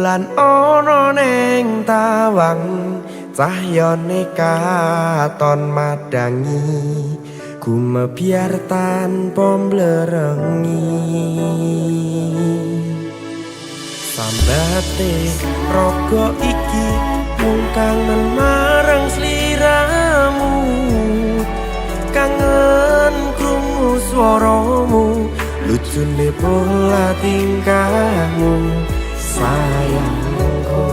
Bulan ana ning tawang cahyane katon madangi gumebyar tanpa mblerengi sambate raga iki mung kangen marang sliramu kangen krungu swaramu lucune pola tingkahmu sayangku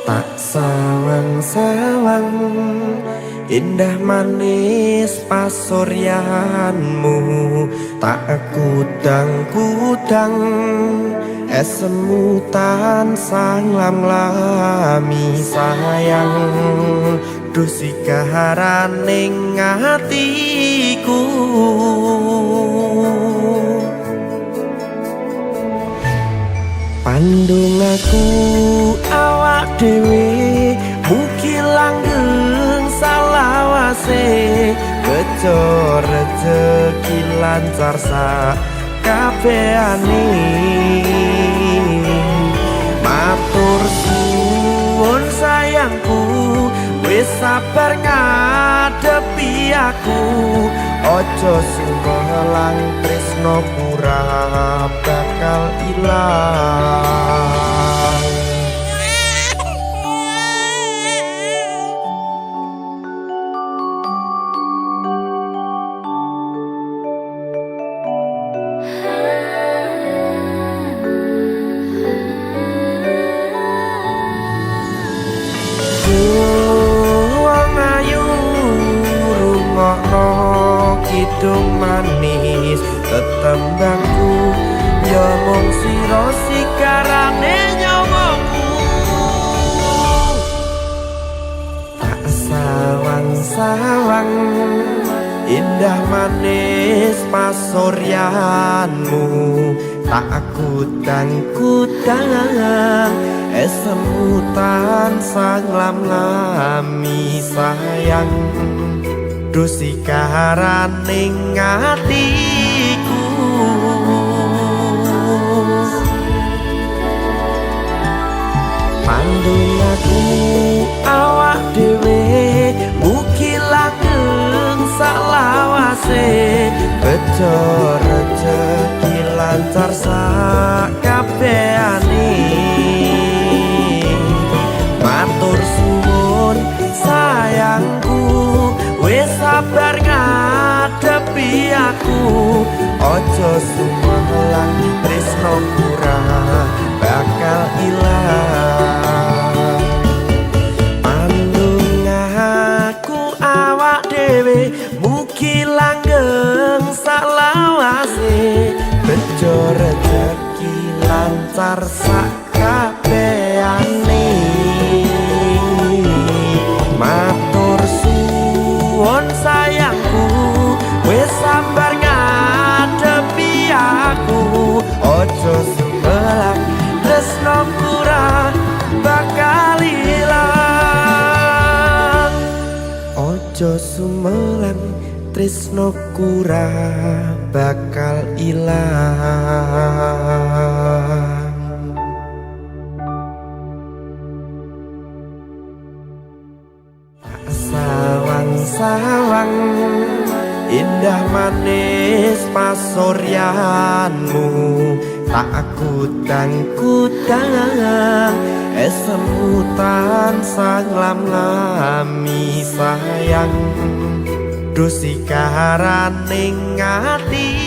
tak sawang-sawang indah manis pasuryanmu tak kudang-kudang esemutan sanglam lami sayang dusi kaharaning atiku pandung aku awak dhewe mugi langgeng salawase kecor rezeki lancar sak kabehane matur suwun sayangku wis sabar ngadepi aku ojo sumbelang tresno pura bakal ilang kidung manis tetembangku ya mung sira sikarane nyawangku tak sawang-sawang indah manis pasuryanmu tak kudang-kudang esemutan sanglam lami sayang dusi kaharaning atiku pandung aku awak dhewe mugi langgeng salawase bejo rezeki lancar sak kabehane matur suwun sayangku wis sabar ngadepi aku ojo sumelang tresno pura bakal ilang pandung aku awak dhewe mugi langgeng salawase bejo rezeki lancar sak kabehane matur suwun sayangku wis sabar ngadepi aku ojo sumelang tresno pura bakal ilang ojo sumelang tresno pura bakal ilang sawang indah manis pasuryanmu tak kudang-kudang esemutan sanglam lami sayang dusi kaharaning ati